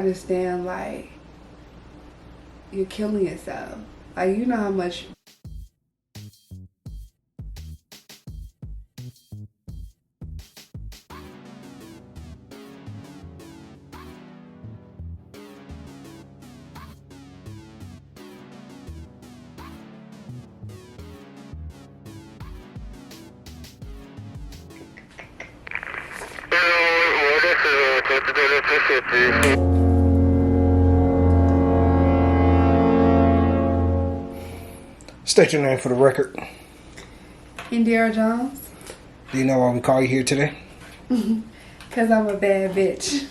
understand, like, you're killing yourself. Like, you know how much State your name for the record. Indira Jones. Do you know why we call you here today? Because I'm a bad bitch.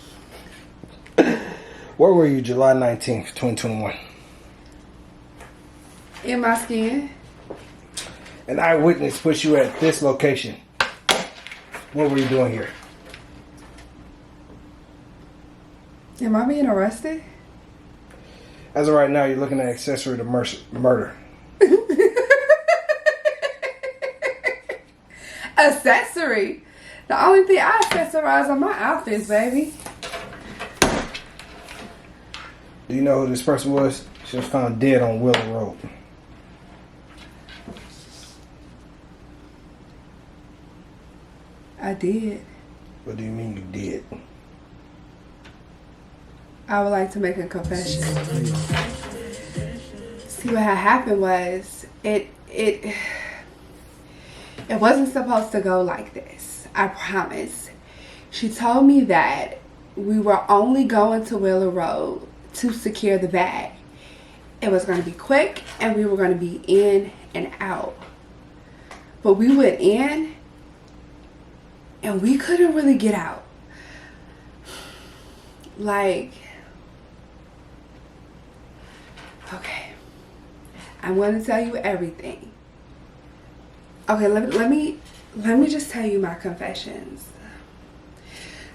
Where were you July 19th, 2021? In my skin. An eyewitness put you at this location. What were you doing here? Am I being arrested? As of right now, you're looking at accessory to murder. Accessory? The only thing I accessorize on my outfits, baby. Do you know who this person was? She was found dead on Willow Road. I did. What do you mean you did? I would like to make a confession. See, what had happened was, it wasn't supposed to go like this. I promise. She told me that we were only going to Willow Road to secure the bag. It was going to be quick and we were going to be in and out. But we went in and we couldn't really get out. Like, okay, I'm going to tell you everything. Okay, let me just tell you my confessions.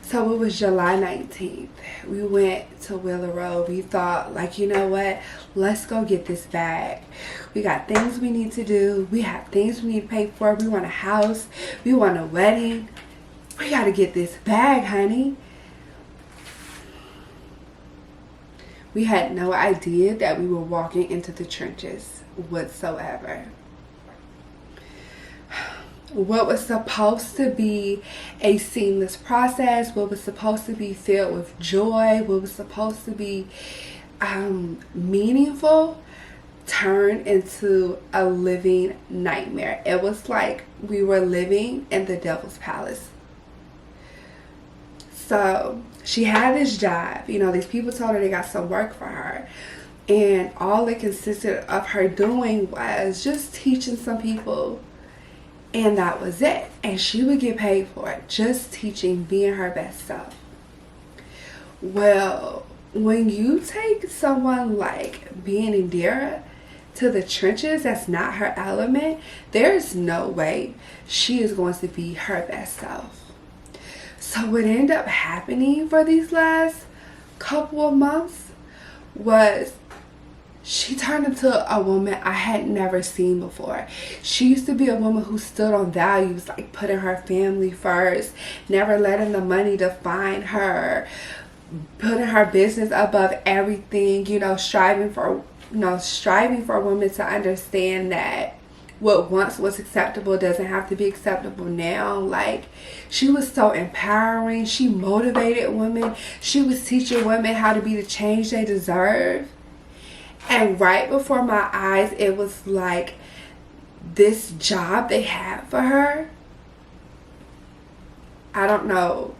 So it was July 19th. We went to Willow Road. We thought, like, you know what? Let's go get this bag. We got things we need to do. We have things we need to pay for. We want a house. We want a wedding. We got to get this bag, honey. We had no idea that we were walking into the trenches whatsoever. What was supposed to be a seamless process, what was supposed to be filled with joy, what was supposed to be meaningful, turned into a living nightmare. It was like we were living in the devil's palace. So she had this job. You know, these people told her they got some work for her. And all it consisted of her doing was just teaching some people. And that was it. And she would get paid for it. Just teaching, being her best self. Well, when you take someone like Being Indira to the trenches, that's not her element. There's no way she is going to be her best self. So what ended up happening for these last couple of months was she turned into a woman I had never seen before. She used to be a woman who stood on values like putting her family first, never letting the money define her, putting her business above everything, you know, striving for women to understand that what once was acceptable doesn't have to be acceptable now. Like, she was so empowering. She motivated women. She was teaching women how to be the change they deserve. And right before my eyes, it was like this job they had for her. I don't know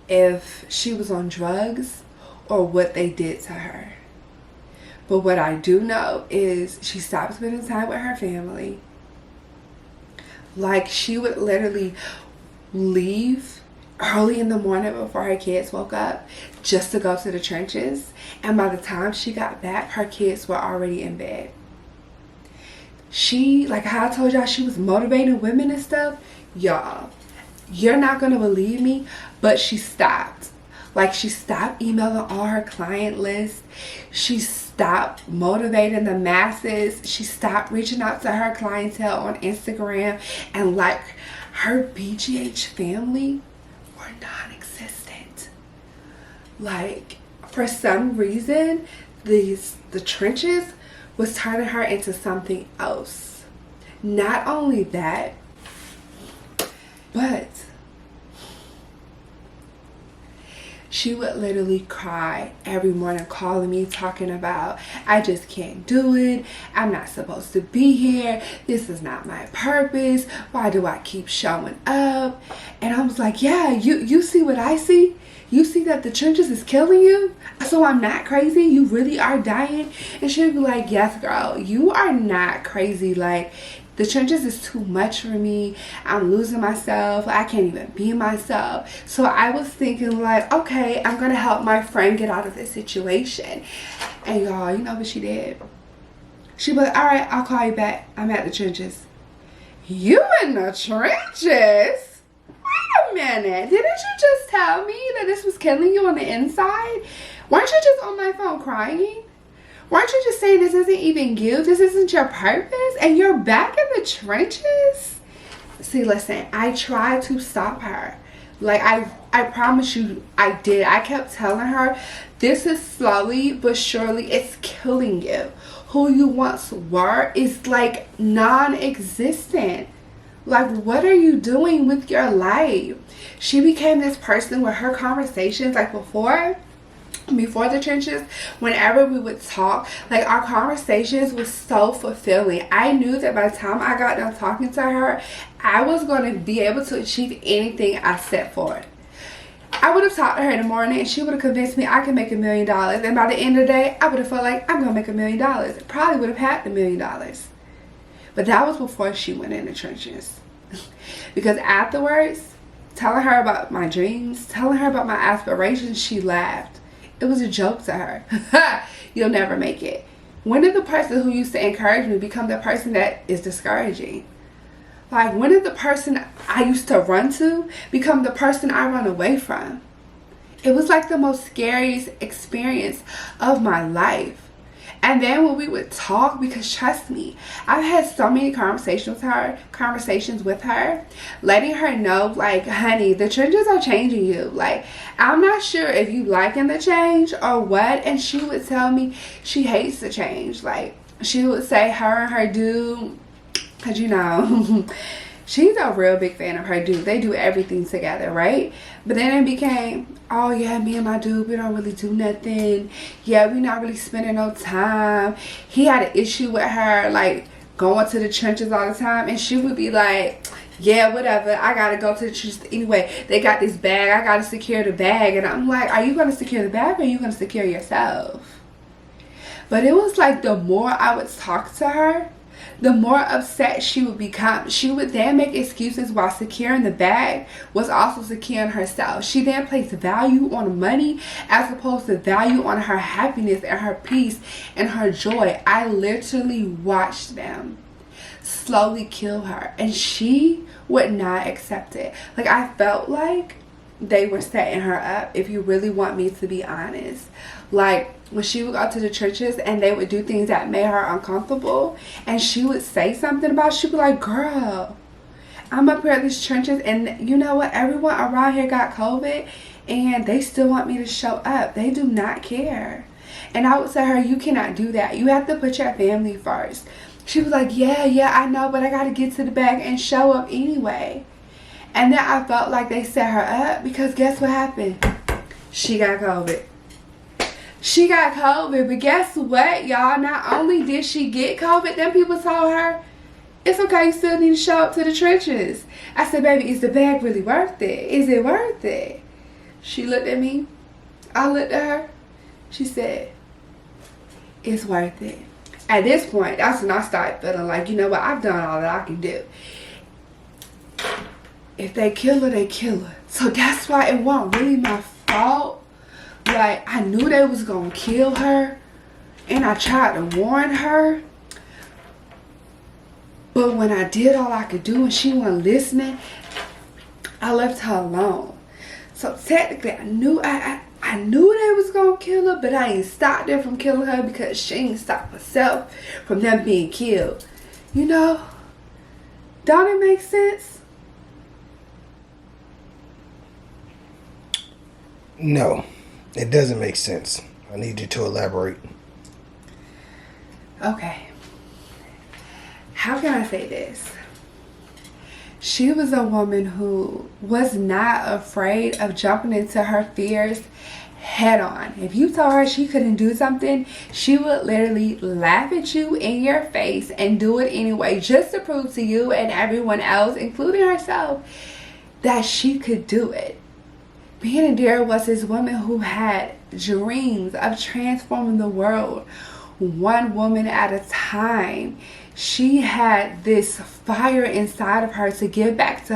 if she was on drugs or what they did to her. But what I do know is she stopped spending time with her family. Like, she would literally leave early in the morning before her kids woke up just to go to the trenches. And by the time she got back, her kids were already in bed. She, like how I told y'all, she was motivating women and stuff. Y'all, you're not going to believe me, but she stopped. Like, she stopped emailing all her client lists. She stopped motivating the masses. She stopped reaching out to her clientele on Instagram. And like, her BGH family were non-existent. Like, for some reason, the trenches was turning her into something else. Not only that, but she would literally cry every morning, calling me, talking about, I just can't do it. I'm not supposed to be here. This is not my purpose. Why do I keep showing up? And I was like, yeah, you see what I see? You see that the trenches is killing you? So I'm not crazy? You really are dying? And she would be like, yes, girl, you are not crazy. Like, the trenches is too much for me. I'm losing myself. I can't even be myself. So I was thinking like, okay, I'm going to help my friend get out of this situation. And y'all, you know what she did? She was like, all right, I'll call you back. I'm at the trenches. You in the trenches? Wait a minute. Didn't you just tell me that this was killing you on the inside? Weren't you just on my phone crying? Weren't you just saying this isn't even you? This isn't your purpose? And you're back in the trenches? See, listen, I tried to stop her. Like, I promise you, I did. I kept telling her, this is slowly but surely, it's killing you. Who you once were is like non-existent. Like, what are you doing with your life? She became this person where her conversations, like before the trenches, whenever we would talk, like our conversations was so fulfilling. I knew that by the time I got done talking to her, I was going to be able to achieve anything I set forth. I would have talked to her in the morning and she would have convinced me I could make $1 million, and by the end of the day I would have felt like I'm gonna make $1 million. Probably would have had the $1 million. But that was before she went in the trenches. Because afterwards, telling her about my dreams, telling her about my aspirations, she laughed. It was a joke to her. You'll never make it. When did the person who used to encourage me become the person that is discouraging? Like, when did the person I used to run to become the person I run away from? It was like the most scariest experience of my life. And then when we would talk, because trust me, I've had so many conversations with her, letting her know, like, honey, the trenches are changing you. Like, I'm not sure if you liking the change or what. And she would tell me she hates the change. Like, she would say her and her dude, because, you know, she's a real big fan of her dude. They do everything together, right? But then it became, oh yeah, me and my dude, we don't really do nothing. Yeah, we not really spending no time. He had an issue with her, like, going to the trenches all the time. And she would be like, yeah, whatever, I gotta go to the trenches anyway. They got this bag, I gotta secure the bag. And I'm like, are you gonna secure the bag or are you gonna secure yourself? But it was like the more I would talk to her, the more upset she would become. She would then make excuses while securing the bag was also securing herself. She then placed value on money as opposed to value on her happiness and her peace and her joy. I literally watched them slowly kill her, and she would not accept it. Like, I felt like they were setting her up, if you really want me to be honest. Like, when she would go to the churches and they would do things that made her uncomfortable, and she would say something about it, she'd be like, girl, I'm up here at these churches and you know what, everyone around here got COVID and they still want me to show up. They do not care. And I would say to her, you cannot do that. You have to put your family first. She was like, yeah, I know, but I got to get to the bag and show up anyway. And then I felt like they set her up, because guess what happened? She got COVID. She got COVID, but guess what, y'all? Not only did she get COVID, then people told her, it's okay, you still need to show up to the trenches. I said, baby, is the bag really worth it? Is it worth it? She looked at me. I looked at her. She said, it's worth it. At this point, that's when I started feeling like, you know what, I've done all that I can do. If they kill her, they kill her. So that's why it wasn't really my fault. Like, I knew they was gonna kill her, and I tried to warn her, but when I did all I could do and she wasn't listening, I left her alone. So technically, I knew they was gonna kill her, but I ain't stopped them from killing her because she ain't stopped herself from them being killed. You know, don't it make sense? No. It doesn't make sense. I need you to elaborate. Okay. How can I say this? She was a woman who was not afraid of jumping into her fears head on. If you told her she couldn't do something, she would literally laugh at you in your face and do it anyway, just to prove to you and everyone else, including herself, that she could do it. Being Indira was this woman who had dreams of transforming the world one woman at a time. She had this fire inside of her to give back to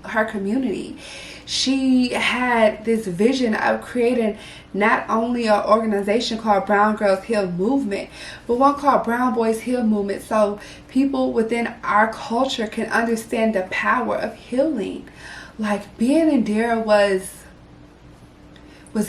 her community. She had this vision of creating not only an organization called Brown Girls Heal Movement, but one called Brown Boys Heal Movement, so people within our culture can understand the power of healing. Like, Being Indira was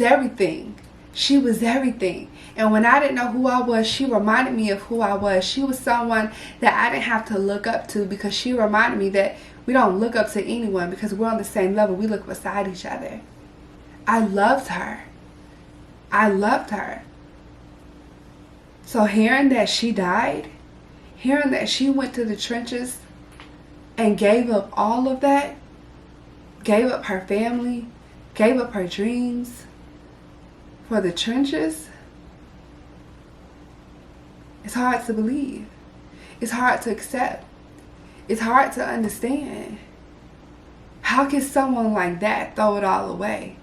everything. She was everything. And when I didn't know who I was, she reminded me of who I was. She was someone that I didn't have to look up to, because she reminded me that we don't look up to anyone because we're on the same level. We look beside each other. I loved her. I loved her. So hearing that she died, hearing that she went to the trenches and gave up all of that, gave up her family, gave up her dreams for the trenches, it's hard to believe. It's hard to accept. It's hard to understand. How can someone like that throw it all away?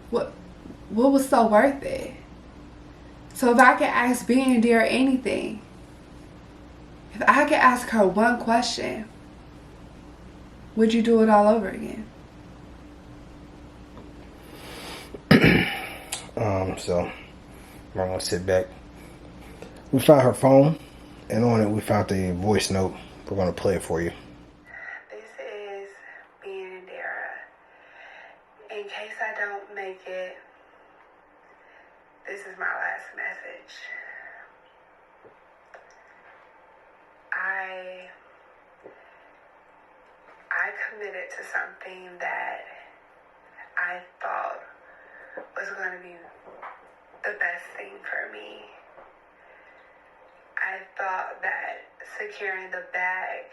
What was so worth it? So if I could ask Being Indira anything, if I could ask her one question, would you do it all over again? So I'm gonna sit back. We found her phone, and on it we found the voice note. We're gonna play it for you. This is Being Indira. In case I don't make it, this is my last message. I committed to something that I thought was going to be the best thing for me. I thought that securing the bag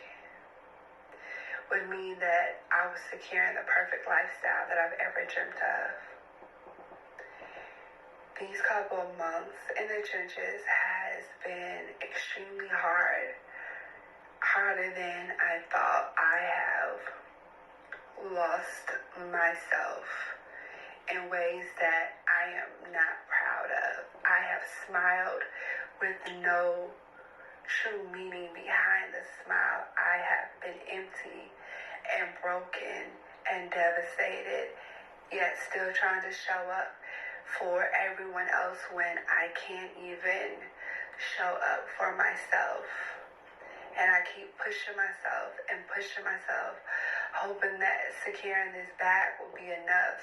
would mean that I was securing the perfect lifestyle that I've ever dreamt of. These couple of months in the trenches has been extremely hard. Harder than I thought. I have lost myself in ways that I am not proud of. I have smiled with no true meaning behind the smile. I have been empty and broken and devastated, yet still trying to show up for everyone else when I can't even show up for myself. And I keep pushing myself and pushing myself, hoping that securing this bag will be enough.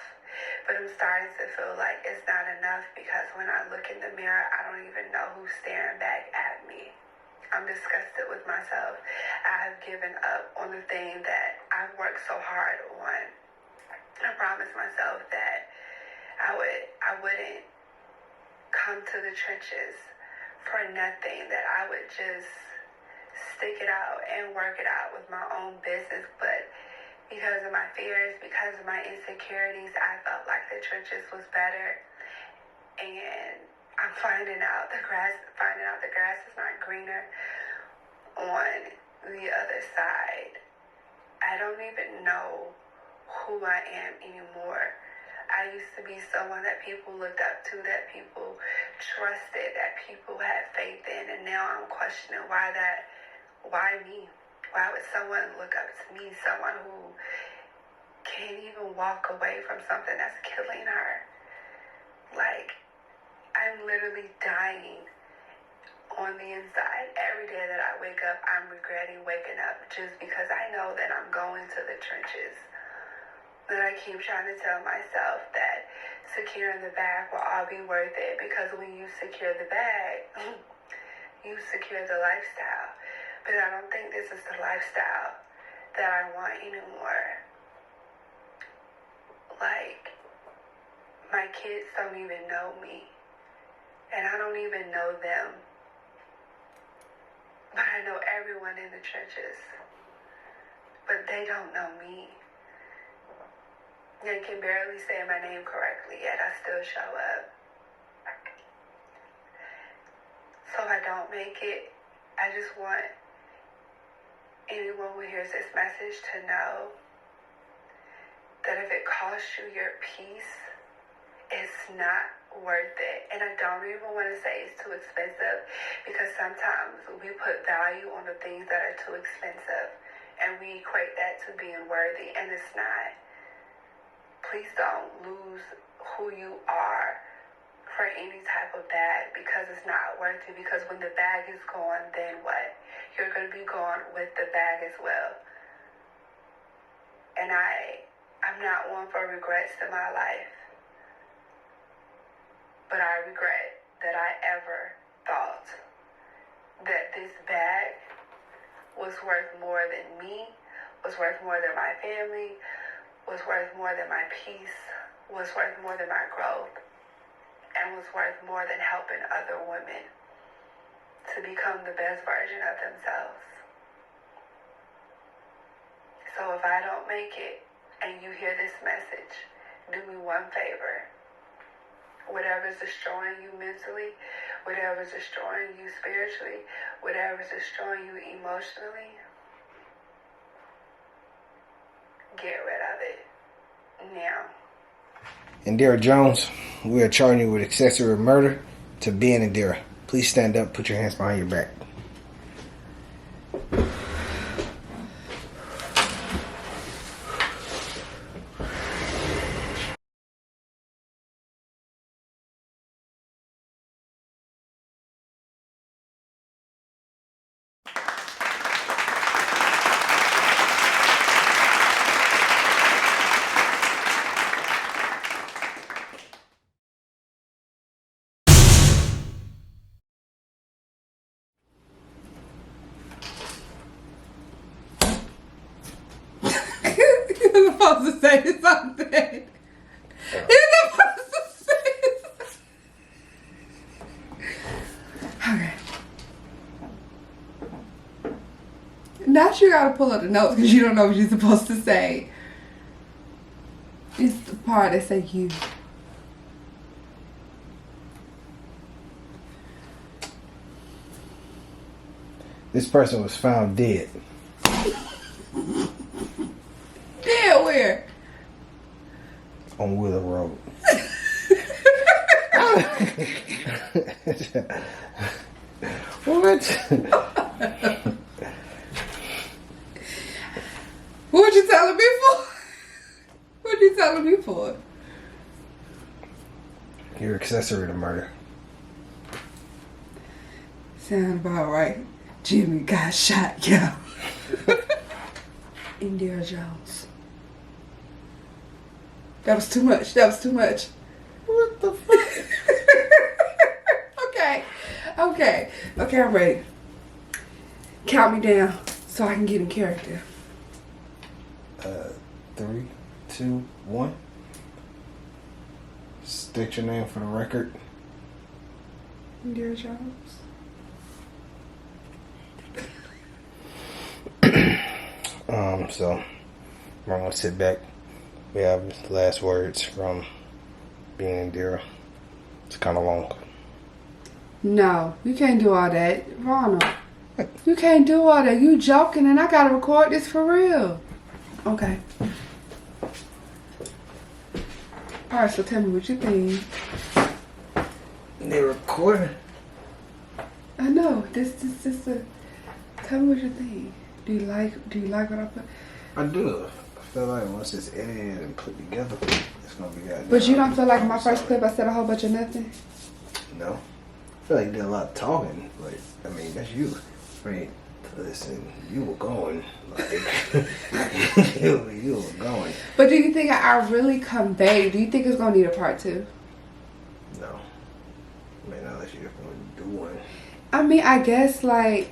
But I'm starting to feel like it's not enough, because when I look in the mirror, I don't even know who's staring back at me. I'm disgusted with myself. I have given up on the thing that I've worked so hard on. I promised myself that I wouldn't come to the trenches for nothing, that I would just stick it out and work it out with my own business. But because of my fears, because of my insecurities, I felt like the trenches was better. And I'm finding out the grass is not greener on the other side. I don't even know who I am anymore. I used to be someone that people looked up to, that people trusted, that people had faith in, and now I'm questioning why me? Why would someone look up to me, someone who can't even walk away from something that's killing her? Like, I'm literally dying on the inside. Every day that I wake up, I'm regretting waking up, just because I know that I'm going to the trenches. And I keep trying to tell myself that securing the bag will all be worth it, because when you secure the bag, you secure the lifestyle. But I don't think this is the lifestyle that I want anymore. Like, My kids don't even know me. And I don't even know them. But I know everyone in the trenches. But they don't know me. They can barely say my name correctly, yet I still show up. So if I don't make it, I just want anyone who hears this message to know that if it costs you your peace, it's not worth it. And I don't even want to say it's too expensive, because sometimes we put value on the things that are too expensive and we equate that to being worthy, and it's not. Please don't lose who you are for any type of bag, because it's not worth it. Because when the bag is gone, then what? You're going to be gone with the bag as well. And I'm not one for regrets in my life. But I regret that I ever thought that this bag was worth more than me, was worth more than my family, was worth more than my peace, was worth more than my growth, and was worth more than helping other women to become the best version of themselves. So if I don't make it and you hear this message, do me one favor. Whatever's destroying you mentally, whatever's destroying you spiritually, whatever's destroying you emotionally, get rid of it now. Indira Jones, we are charging you with accessory murder to Being Indira. Please stand up, put your hands behind your back. You're supposed to say something. You're supposed to say something. Okay. Now you gotta pull up the notes because you don't know what you're supposed to say. It's the part that say you. This person was found dead. Dead where? On Willow Road. What? What you telling me for? What you telling me for? You're accessory to murder. Sound about right. Jimmy got shot, yo. Indira Jones. That was too much. That was too much. What the fuck? Okay, I'm ready. Count me down so I can get in character. 3, 2, 1. State your name for the record. Indira Jones. So we're gonna sit back. We have last words from Being Indira. It's kind of long. No, you can't do all that, Ronald. You can't do all that. You joking, and I gotta record this for real. Okay. All right, so tell me what you think. They recording? I know. This is a. Tell me what you think. Do you like what I put? I do. I feel like once it's edited and put together, it's gonna be good. But you don't feel like my first clip I said a whole bunch of nothing? No. I feel like you did a lot of talking, but I mean that's you. I mean, listen, you were going like you were going. But do you think I really conveyed? Do you think it's gonna need a part 2? No. I mean, unless you're going to do one. I mean, I guess like.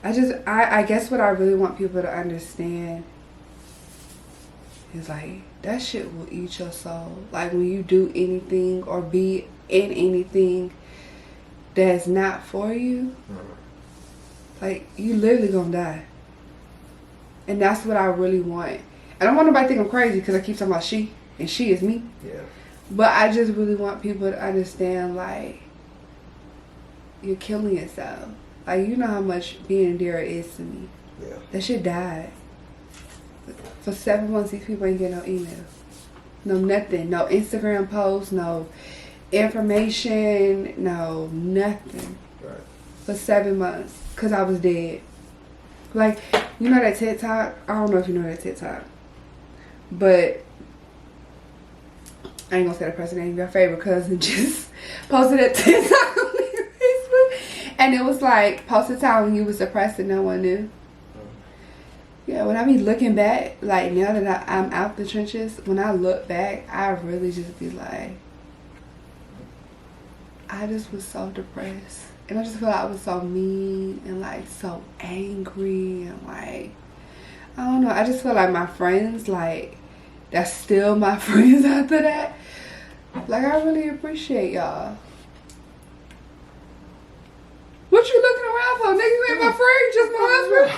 I guess what I really want people to understand It's like, that shit will eat your soul. Like, when you do anything or be in anything that's not for you, like, you literally gonna die. And that's what I really want. And I don't want nobody to think I'm crazy because I keep talking about she, and she is me. Yeah. But I just really want people to understand, like, you're killing yourself. Like, you know how much Being Indira is to me. Yeah. That shit died. For 7 months, these people ain't getting no email. No nothing. No Instagram posts. No information. No nothing. Right. For 7 months. Because I was dead. Like, you know that TikTok? I don't know if you know that TikTok. But I ain't gonna say the person name. Your favorite cousin just posted a TikTok on Facebook. And it was like, post a time when you was depressed and no one knew. Yeah, when I be looking back, like, now that I'm out the trenches, when I look back, I really just be like, I just was so depressed. And I just feel like I was so mean and, like, so angry and, like, I don't know. I just feel like my friends, like, that's still my friends after that. Like, I really appreciate y'all. What you looking around for? Nigga, you ain't my friend, just my husband.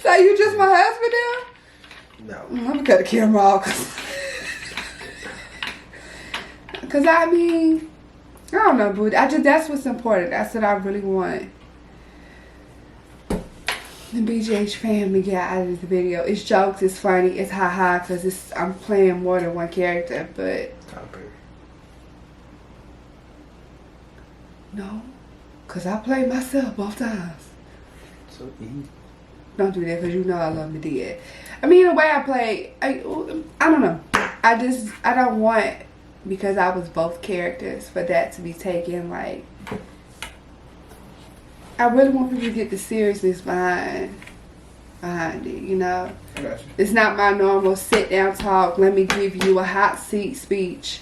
So you just my husband now? No. I'm gonna cut the camera off. Cause I mean, I don't know, boo. That's what's important. That's what I really want the BGH family get out of this video. It's jokes, it's funny, it's ha-ha, cause I'm playing more than one character, but no, cause I played myself both times. So easy. Don't do that, because you know I love me dead. I mean, the way I play, I don't know. I don't want, because I was both characters, for that to be taken, like, I really want people to get the seriousness behind it, you know? I got you. It's not my normal sit-down talk, let me give you a hot seat speech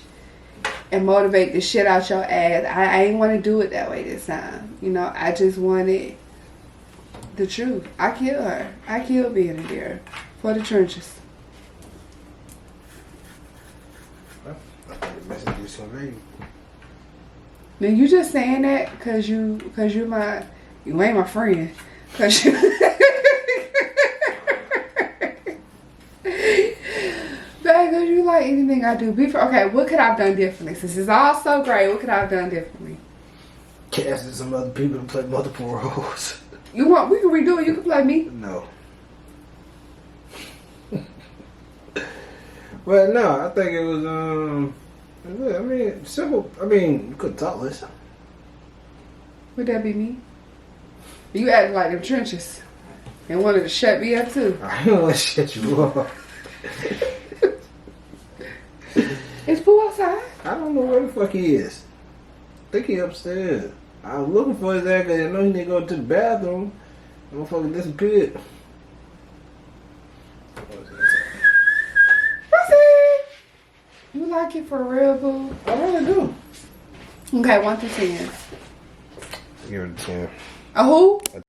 and motivate the shit out your ass. I ain't want to do it that way this time. You know, I just wanted the truth. I killed her. I killed Being Indira for the trenches. Well, I think the message is conveyed. Now you just saying that because you ain't my friend. Cause you because you like anything I do. Okay, what could I have done differently? Since it's all so great, what could I have done differently? Casting some other people to play multiple roles. We can redo it. You can play me. No. Well, no, I think it was, I mean, simple. I mean, you could talk less. Would that be me? You acting like them trenches and wanted to shut me up too. I don't want to shut you up. Is Pooh outside? I don't know where the fuck he is. I think he upstairs. I was looking for his ass because I know he didn't go to the bathroom. The motherfucker disappeared. You like it for real, boo? I really do. Okay, 1 through 10. Give it a 10. A who? A